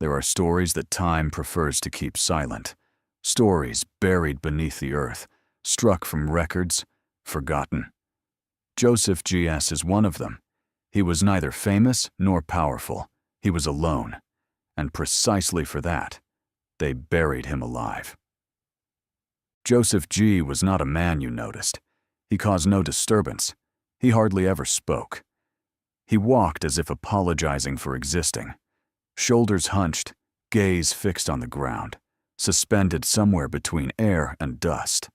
There are stories that time prefers to keep silent, stories buried beneath the earth, struck from records, forgotten. Joseph G.S. is one of them. He was neither famous nor powerful. He was alone. And precisely for that, they buried him alive. Joseph G. was not a man you noticed. He caused no disturbance. He hardly ever spoke. He walked as if apologizing for existing, shoulders hunched, gaze fixed on the ground, suspended somewhere between air and dust.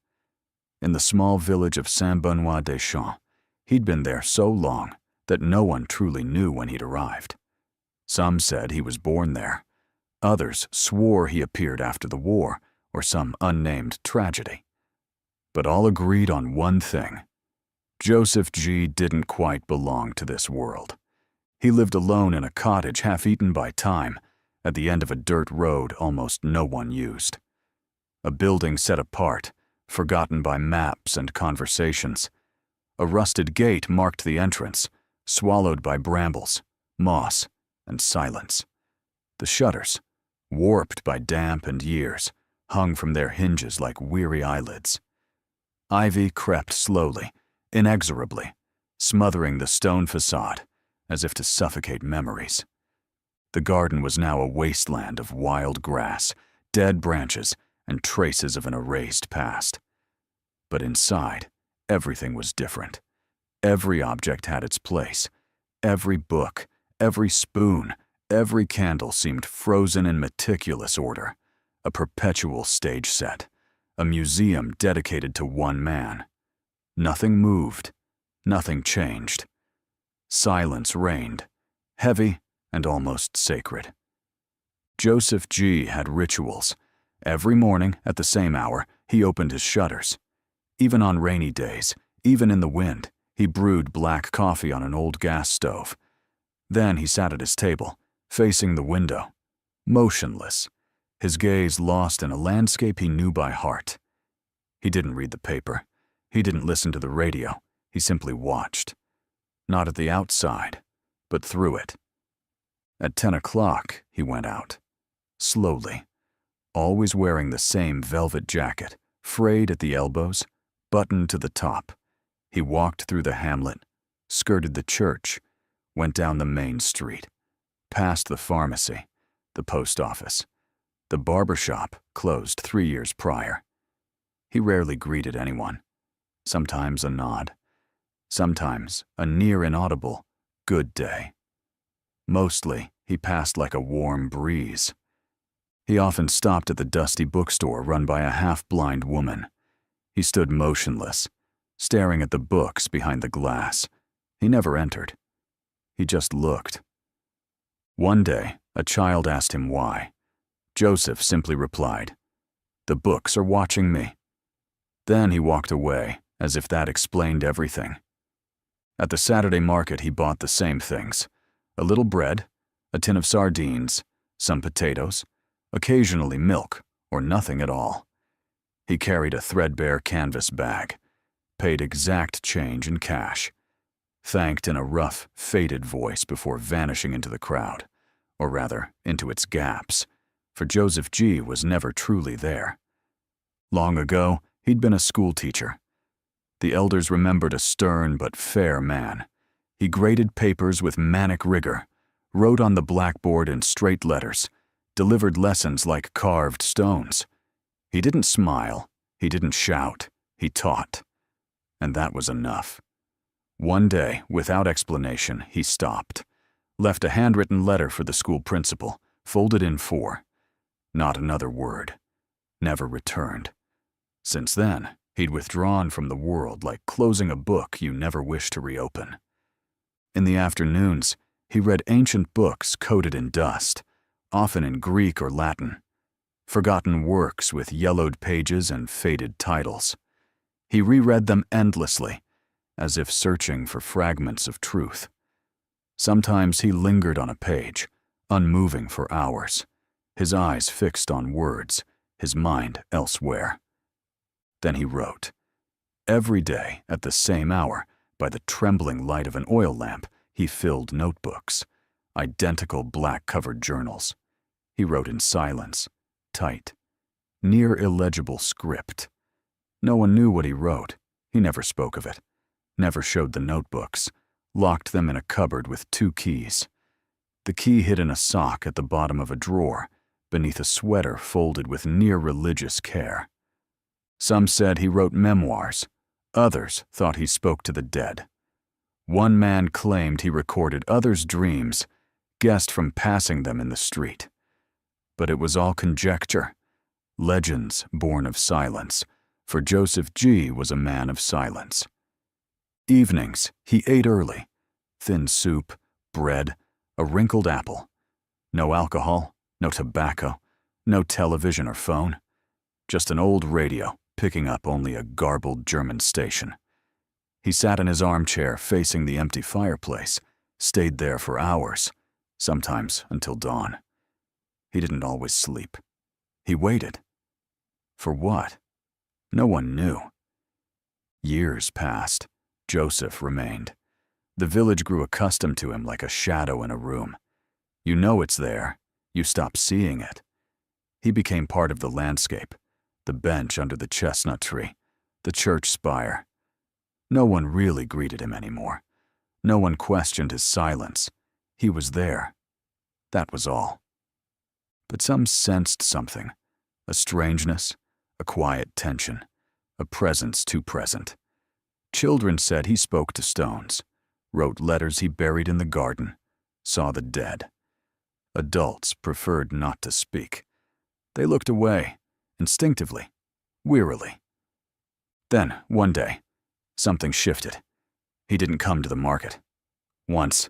In the small village of Saint-Benoît-des-Champs, he'd been there so long that no one truly knew when he'd arrived. Some said he was born there. Others swore he appeared after the war or some unnamed tragedy. But all agreed on one thing. Joseph G. didn't quite belong to this world. He lived alone in a cottage half-eaten by time, at the end of a dirt road almost no one used. A building set apart, forgotten by maps and conversations. A rusted gate marked the entrance, swallowed by brambles, moss, and silence. The shutters, warped by damp and years, hung from their hinges like weary eyelids. Ivy crept slowly, inexorably, smothering the stone facade as if to suffocate memories. The garden was now a wasteland of wild grass, dead branches, and traces of an erased past. But inside, everything was different. Every object had its place. Every book, every spoon, every candle seemed frozen in meticulous order, a perpetual stage set, a museum dedicated to one man. Nothing moved, nothing changed. Silence reigned, heavy and almost sacred. Joseph G. had rituals. Every morning, at the same hour, he opened his shutters. Even on rainy days, even in the wind, he brewed black coffee on an old gas stove. Then he sat at his table, facing the window, motionless, his gaze lost in a landscape he knew by heart. He didn't read the paper. He didn't listen to the radio. He simply watched. Not at the outside, but through it. At 10 o'clock, he went out. Slowly, always wearing the same velvet jacket, frayed at the elbows, buttoned to the top. He walked through the hamlet, skirted the church, went down the main street, past the pharmacy, the post office. The barber shop closed 3 years prior. He rarely greeted anyone. Sometimes a nod. Sometimes a near inaudible good day. Mostly, he passed like a warm breeze. He often stopped at the dusty bookstore run by a half-blind woman. He stood motionless, staring at the books behind the glass. He never entered. He just looked. One day, a child asked him why. Joseph simply replied, "The books are watching me." Then he walked away, as if that explained everything. At the Saturday market, he bought the same things: a little bread, a tin of sardines, some potatoes, occasionally milk, or nothing at all. He carried a threadbare canvas bag, paid exact change in cash, thanked in a rough, faded voice before vanishing into the crowd, or rather, into its gaps, for Joseph G. was never truly there. Long ago, he'd been a schoolteacher. The elders remembered a stern but fair man. He graded papers with manic rigor, wrote on the blackboard in straight letters, delivered lessons like carved stones. He didn't smile, he didn't shout, he taught. And that was enough. One day, without explanation, he stopped, left a handwritten letter for the school principal, folded in 4. Not another word. Never returned. Since then, he'd withdrawn from the world like closing a book you never wish to reopen. In the afternoons, he read ancient books coated in dust, often in Greek or Latin, forgotten works with yellowed pages and faded titles. He reread them endlessly, as if searching for fragments of truth. Sometimes he lingered on a page, unmoving for hours, his eyes fixed on words, his mind elsewhere. Then he wrote. Every day, at the same hour, by the trembling light of an oil lamp, he filled notebooks, identical black-covered journals. He wrote in silence, tight, near illegible script. No one knew what he wrote. He never spoke of it, never showed the notebooks, locked them in a cupboard with 2 keys. The key hid in a sock at the bottom of a drawer, beneath a sweater folded with near-religious care. Some said he wrote memoirs. Others thought he spoke to the dead. One man claimed he recorded others' dreams, guessed from passing them in the street. But it was all conjecture, legends born of silence, for Joseph G. was a man of silence. Evenings, he ate early. Thin soup, bread, a wrinkled apple. No alcohol, no tobacco, no television or phone. Just an old radio, picking up only a garbled German station. He sat in his armchair facing the empty fireplace, stayed there for hours, sometimes until dawn. He didn't always sleep. He waited. For what? No one knew. Years passed. Joseph remained. The village grew accustomed to him like a shadow in a room. You know it's there. You stop seeing it. He became part of the landscape, the bench under the chestnut tree, the church spire. No one really greeted him anymore. No one questioned his silence. He was there. That was all. But some sensed something, a strangeness, a quiet tension, a presence too present. Children said he spoke to stones, wrote letters he buried in the garden, saw the dead. Adults preferred not to speak. They looked away, instinctively, wearily. Then, one day, something shifted. He didn't come to the market. Once.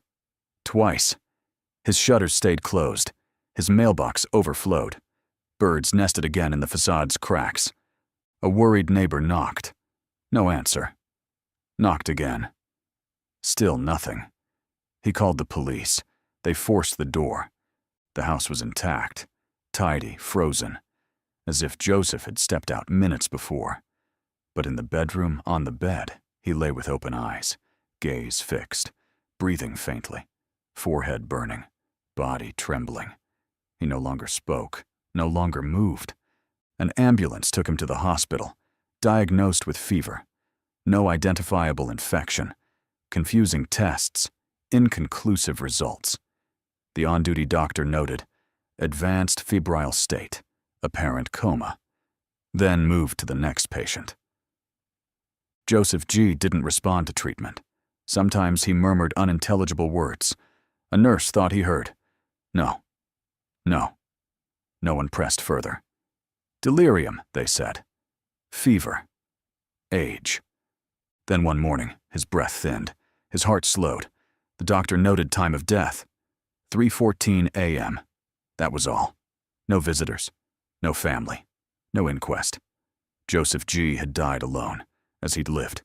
Twice. His shutters stayed closed. His mailbox overflowed. Birds nested again in the facade's cracks. A worried neighbor knocked. No answer. Knocked again. Still nothing. He called the police. They forced the door. The house was intact, tidy, frozen, as if Joseph had stepped out minutes before. But in the bedroom, on the bed, he lay with open eyes, gaze fixed, breathing faintly, forehead burning, body trembling. He no longer spoke, no longer moved. An ambulance took him to the hospital, diagnosed with fever. No identifiable infection, confusing tests, inconclusive results. The on-duty doctor noted, advanced febrile state, apparent coma, then moved to the next patient. Joseph G. didn't respond to treatment. Sometimes he murmured unintelligible words. A nurse thought he heard, "No, no." No one pressed further. Delirium, they said. Fever. Age. Then one morning, his breath thinned, his heart slowed. The doctor noted time of death, 3:14 a.m. That was all. No visitors, no family, no inquest. Joseph G. had died alone, as he'd lived.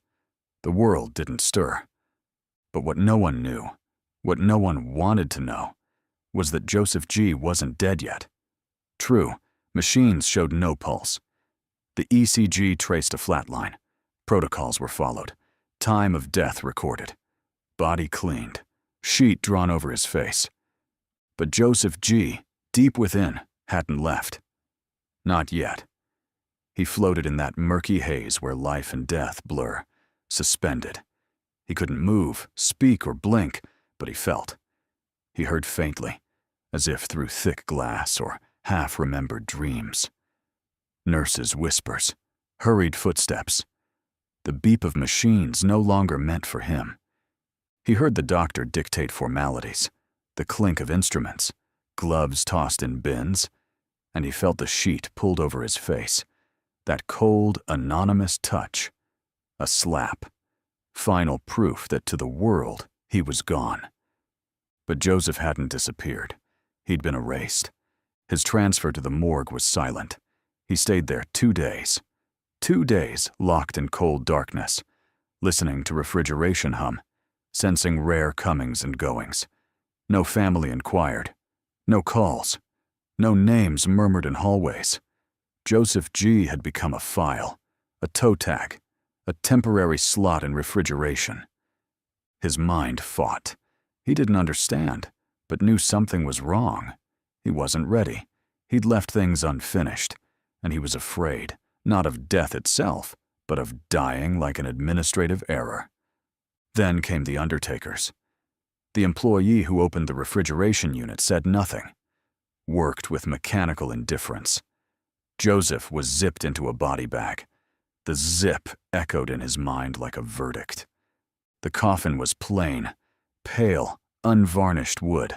The world didn't stir. But what no one knew, what no one wanted to know, was that Joseph G. wasn't dead yet. True, machines showed no pulse. The ECG traced a flat line. Protocols were followed. Time of death recorded. Body cleaned. Sheet drawn over his face. But Joseph G., deep within, hadn't left. Not yet. He floated in that murky haze where life and death blur, suspended. He couldn't move, speak, or blink, but he felt. He heard faintly, as if through thick glass or half-remembered dreams. Nurses' whispers, hurried footsteps. The beep of machines no longer meant for him. He heard the doctor dictate formalities, the clink of instruments, gloves tossed in bins, and he felt the sheet pulled over his face. That cold, anonymous touch. A slap. Final proof that to the world he was gone. But Joseph hadn't disappeared. He'd been erased. His transfer to the morgue was silent. He stayed there 2 days. 2 days locked in cold darkness, listening to refrigeration hum, sensing rare comings and goings. No family inquired. No calls. No names murmured in hallways. Joseph G. had become a file, a toe tag, a temporary slot in refrigeration. His mind fought. He didn't understand, but knew something was wrong. He wasn't ready. He'd left things unfinished, and he was afraid, not of death itself, but of dying like an administrative error. Then came the undertakers. The employee who opened the refrigeration unit said nothing, worked with mechanical indifference. Joseph was zipped into a body bag. The zip echoed in his mind like a verdict. The coffin was plain, pale, unvarnished wood.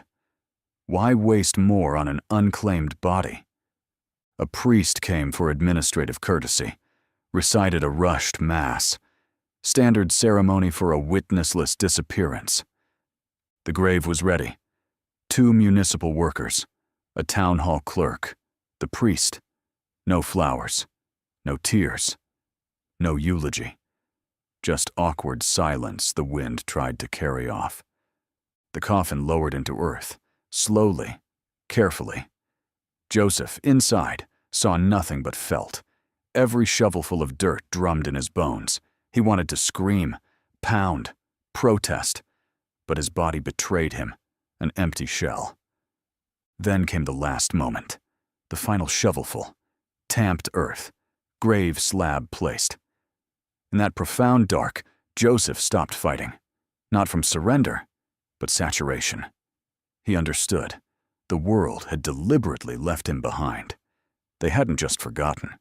Why waste more on an unclaimed body? A priest came for administrative courtesy, recited a rushed mass, standard ceremony for a witnessless disappearance. The grave was ready. 2 municipal workers, a town hall clerk, the priest. No flowers, no tears, no eulogy. Just awkward silence the wind tried to carry off. The coffin lowered into earth, slowly, carefully. Joseph, inside, saw nothing but felt. Every shovelful of dirt drummed in his bones. He wanted to scream, pound, protest, but his body betrayed him, an empty shell. Then came the last moment, the final shovelful, tamped earth, grave slab placed. In that profound dark, Joseph stopped fighting, not from surrender, but saturation. He understood. The world had deliberately left him behind. They hadn't just forgotten.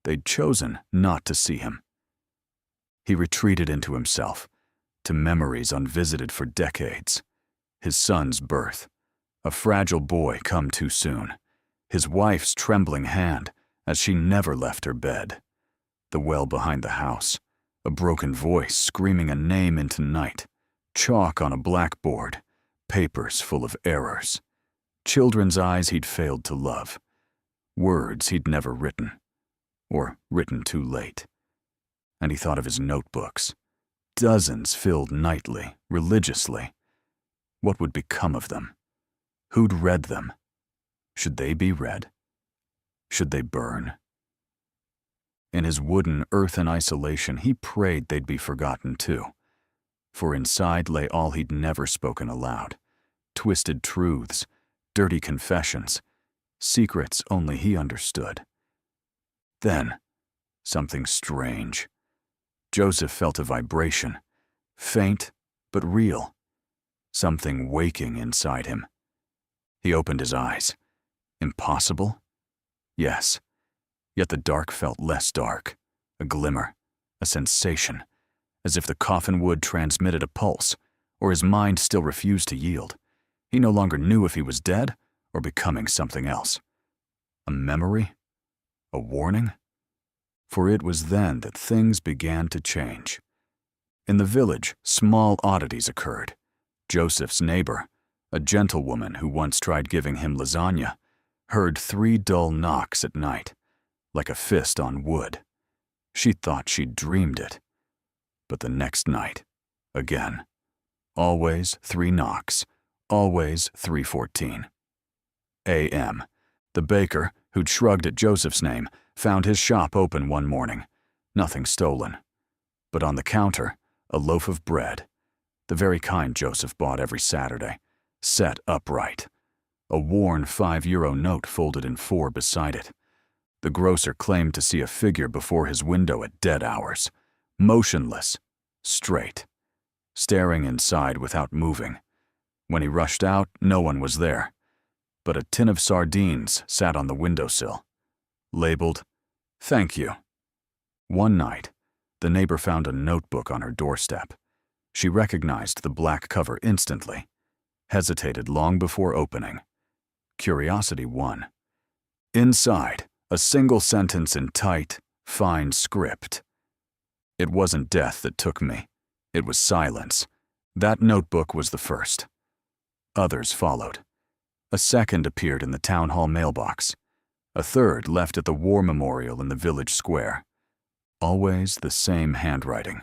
They'd chosen not to see him. He retreated into himself, to memories unvisited for decades. His son's birth, a fragile boy come too soon, his wife's trembling hand as she never left her bed, the well behind the house, a broken voice screaming a name into night, chalk on a blackboard, papers full of errors, children's eyes he'd failed to love, words he'd never written, or written too late. And he thought of his notebooks, dozens filled nightly, religiously. What would become of them? Who'd read them? Should they be read? Should they burn? In his wooden earthen isolation, he prayed they'd be forgotten too. For inside lay all he'd never spoken aloud. Twisted truths, dirty confessions, secrets only he understood. Then, something strange. Joseph felt a vibration, faint but real, something waking inside him. He opened his eyes. Impossible? Yes. Yet the dark felt less dark, a glimmer, a sensation, as if the coffin wood transmitted a pulse, or his mind still refused to yield. He no longer knew if he was dead or becoming something else. A memory? A warning? For it was then that things began to change. In the village, small oddities occurred. Joseph's neighbor, a gentlewoman who once tried giving him lasagna, heard 3 dull knocks at night, like a fist on wood. She thought she'd dreamed it. But the next night, again. Always 3 knocks, always 3:14. A.M. The baker, who'd shrugged at Joseph's name, found his shop open one morning. Nothing stolen. But on the counter, a loaf of bread, the very kind Joseph bought every Saturday, set upright. A worn €5 note folded in 4 beside it. The grocer claimed to see a figure before his window at dead hours, motionless, straight, staring inside without moving. When he rushed out, no one was there, but a tin of sardines sat on the windowsill, labeled, "Thank you." One night, the neighbor found a notebook on her doorstep. She recognized the black cover instantly, hesitated long before opening. Curiosity won. Inside, a single sentence in tight, fine script. It wasn't death that took me. It was silence. That notebook was the first. Others followed. A second appeared in the town hall mailbox. A third left at the war memorial in the village square. Always the same handwriting.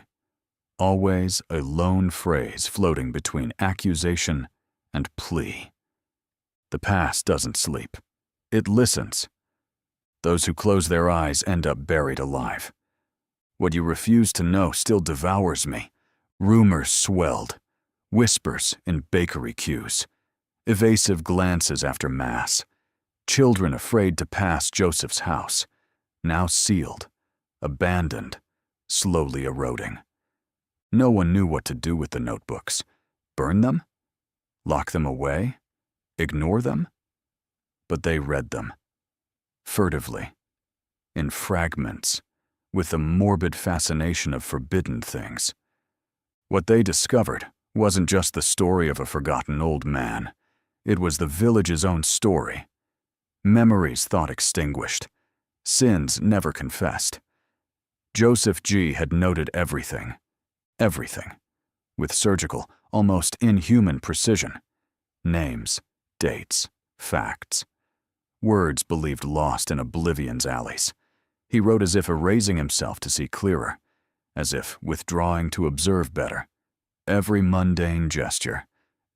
Always a lone phrase floating between accusation and plea. The past doesn't sleep. It listens. Those who close their eyes end up buried alive. What you refuse to know still devours me. Rumors swelled. Whispers in bakery queues. Evasive glances after mass. Children afraid to pass Joseph's house, now sealed, abandoned, slowly eroding. No one knew what to do with the notebooks. Burn them? Lock them away? Ignore them? But they read them. Furtively. In fragments. With the morbid fascination of forbidden things. What they discovered wasn't just the story of a forgotten old man. It was the village's own story. Memories thought extinguished. Sins never confessed. Joseph G. had noted everything. Everything. With surgical, almost inhuman precision. Names, dates, facts. Words believed lost in oblivion's alleys. He wrote as if erasing himself to see clearer, as if withdrawing to observe better. Every mundane gesture,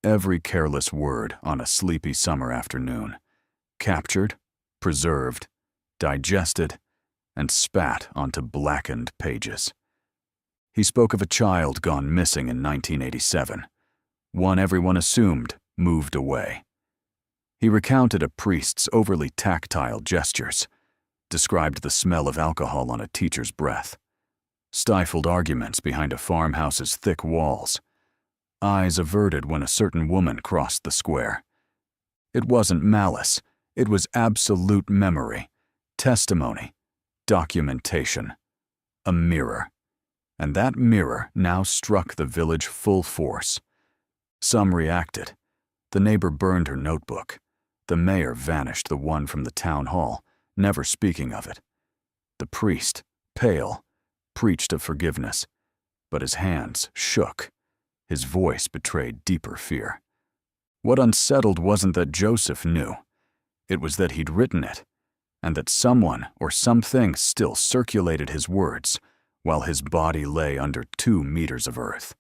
every careless word on a sleepy summer afternoon, captured, preserved, digested, and spat onto blackened pages. He spoke of a child gone missing in 1987, one everyone assumed moved away. He recounted a priest's overly tactile gestures, described the smell of alcohol on a teacher's breath, stifled arguments behind a farmhouse's thick walls, eyes averted when a certain woman crossed the square. It wasn't malice, it was absolute memory, testimony, documentation, a mirror. And that mirror now struck the village full force. Some reacted. The neighbor burned her notebook. The mayor vanished the one from the town hall, never speaking of it. The priest, pale, preached of forgiveness, but his hands shook. His voice betrayed deeper fear. What unsettled wasn't that Joseph knew. It was that he'd written it, and that someone or something still circulated his words, while his body lay under 2 meters of earth.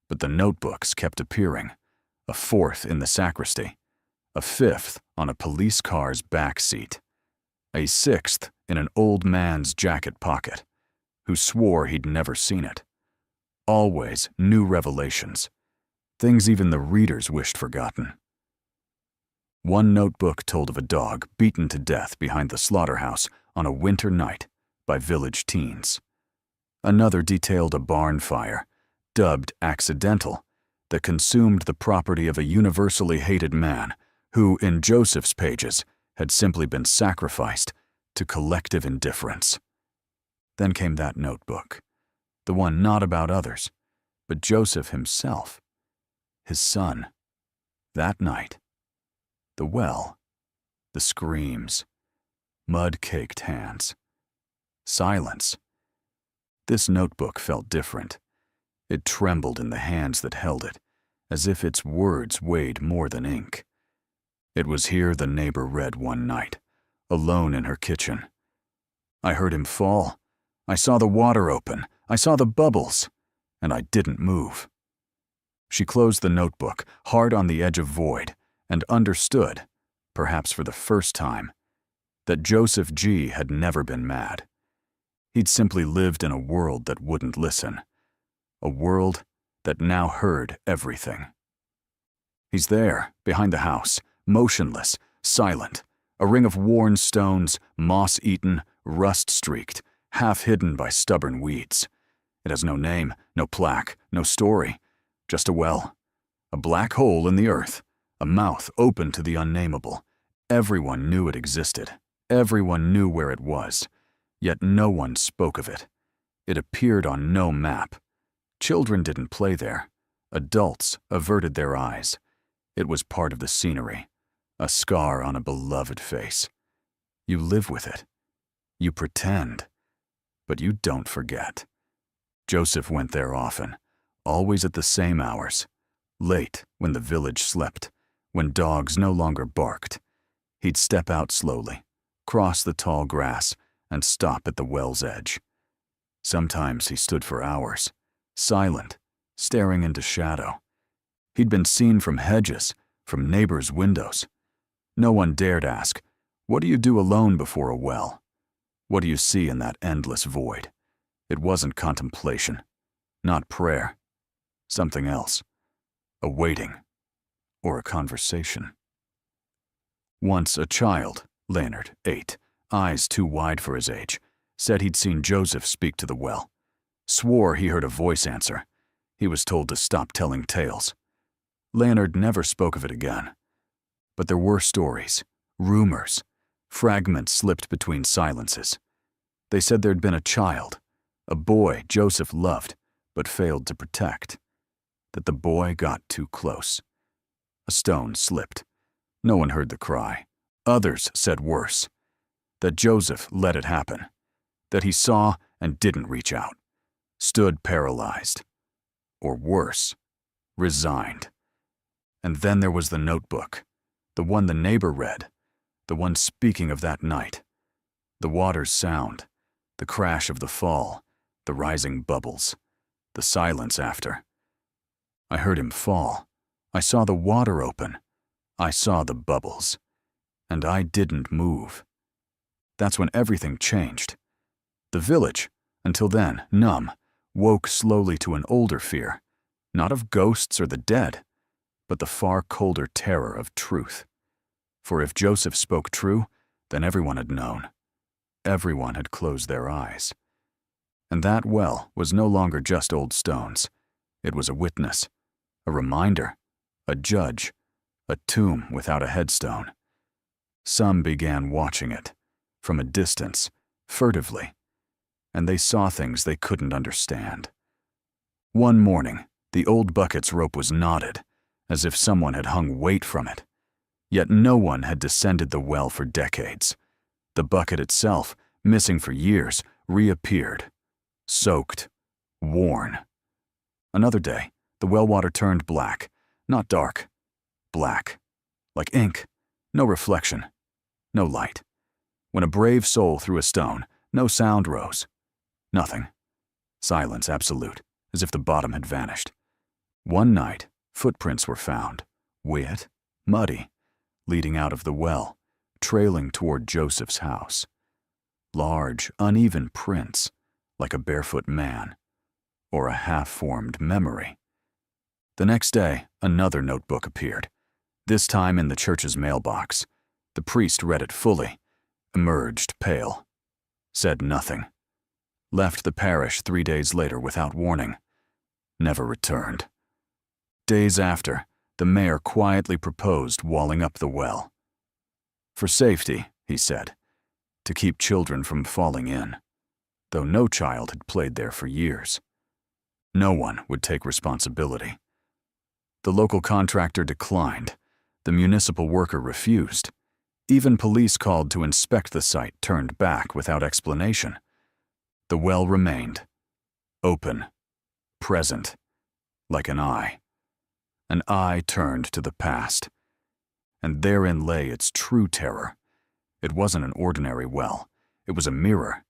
But the notebooks kept appearing, a 4th in the sacristy, a 5th on a police car's back seat, a 6th in an old man's jacket pocket, who swore he'd never seen it. Always new revelations, things even the readers wished forgotten. One notebook told of a dog beaten to death behind the slaughterhouse on a winter night by village teens. Another detailed a barn fire, dubbed accidental, that consumed the property of a universally hated man who, in Joseph's pages, had simply been sacrificed to collective indifference. Then came that notebook, the one not about others, but Joseph himself, his son. That night, the well, the screams, mud-caked hands, silence. This notebook felt different. It trembled in the hands that held it, as if its words weighed more than ink. It was here the neighbor read one night, alone in her kitchen. I heard him fall. I saw the water open. I saw the bubbles. And I didn't move. She closed the notebook, hard on the edge of void, and understood, perhaps for the first time, that Joseph G. had never been mad. He'd simply lived in a world that wouldn't listen. A world that now heard everything. He's there, behind the house, motionless, silent, a ring of worn stones, moss-eaten, rust-streaked, half-hidden by stubborn weeds. It has no name, no plaque, no story, just a well. A black hole in the earth, a mouth open to the unnameable. Everyone knew it existed. Everyone knew where it was. Yet no one spoke of it. It appeared on no map. Children didn't play there. Adults averted their eyes. It was part of the scenery, a scar on a beloved face. You live with it. You pretend. But you don't forget. Joseph went there often, always at the same hours. Late, when the village slept, when dogs no longer barked. He'd step out slowly, cross the tall grass, and stop at the well's edge. Sometimes he stood for hours, silent, staring into shadow. He'd been seen from hedges, from neighbors' windows. No one dared ask, "What do you do alone before a well? What do you see in that endless void?" It wasn't contemplation, not prayer, something else, a waiting or a conversation. Once a child, Leonard, 8, eyes too wide for his age, said he'd seen Joseph speak to the well. Swore he heard a voice answer. He was told to stop telling tales. Leonard never spoke of it again. But there were stories, rumors, fragments slipped between silences. They said there'd been a child, a boy Joseph loved but failed to protect. That the boy got too close. A stone slipped. No one heard the cry. Others said worse. That Joseph let it happen. That he saw and didn't reach out. Stood paralyzed. Or worse, resigned. And then there was the notebook. The one the neighbor read. The one speaking of that night. The water's sound. The crash of the fall. The rising bubbles. The silence after. I heard him fall. I saw the water open. I saw the bubbles. And I didn't move. That's when everything changed. The village, until then numb, woke slowly to an older fear, not of ghosts or the dead, but the far colder terror of truth. For if Joseph spoke true, then everyone had known. Everyone had closed their eyes. And that well was no longer just old stones. It was a witness, a reminder, a judge, a tomb without a headstone. Some began watching it, from a distance, furtively, and they saw things they couldn't understand. One morning, the old bucket's rope was knotted, as if someone had hung weight from it. Yet no one had descended the well for decades. The bucket itself, missing for years, reappeared, soaked, worn. Another day, the well water turned black, not dark, black, like ink, no reflection, no light. When a brave soul threw a stone, no sound rose. Nothing. Silence absolute, as if the bottom had vanished. One night, footprints were found, wet, muddy, leading out of the well, trailing toward Joseph's house. Large, uneven prints, like a barefoot man, or a half-formed memory. The next day, another notebook appeared, this time in the church's mailbox. The priest read it fully, emerged pale, said nothing, left the parish 3 days later without warning, never returned. Days after, the mayor quietly proposed walling up the well. For safety, he said, to keep children from falling in, though no child had played there for years. No one would take responsibility. The local contractor declined. The municipal worker refused. Even police called to inspect the site turned back without explanation. The well remained, open, present, like an eye. An eye turned to the past. And therein lay its true terror. It wasn't an ordinary well. It was a mirror.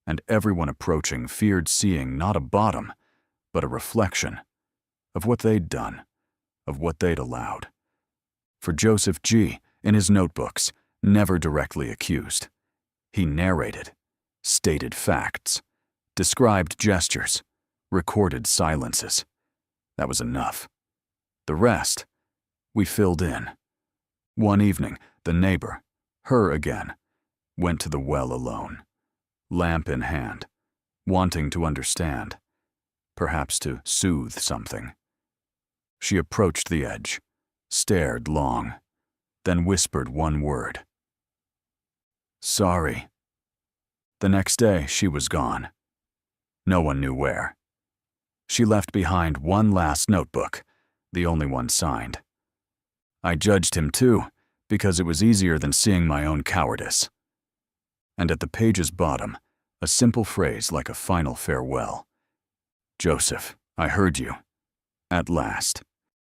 And everyone approaching feared seeing not a bottom, but a reflection of what they'd done, of what they'd allowed. For Joseph G., in his notebooks, never directly accused. He narrated, stated facts, described gestures, recorded silences. That was enough. The rest, we filled in. One evening, the neighbor, her again, went to the well alone, lamp in hand, wanting to understand, perhaps to soothe something. She approached the edge, stared long, then whispered one word. Sorry. The next day, she was gone. No one knew where. She left behind one last notebook, the only one signed. I judged him too, because it was easier than seeing my own cowardice. And at the page's bottom, a simple phrase like a final farewell. Joseph, I heard you. At last.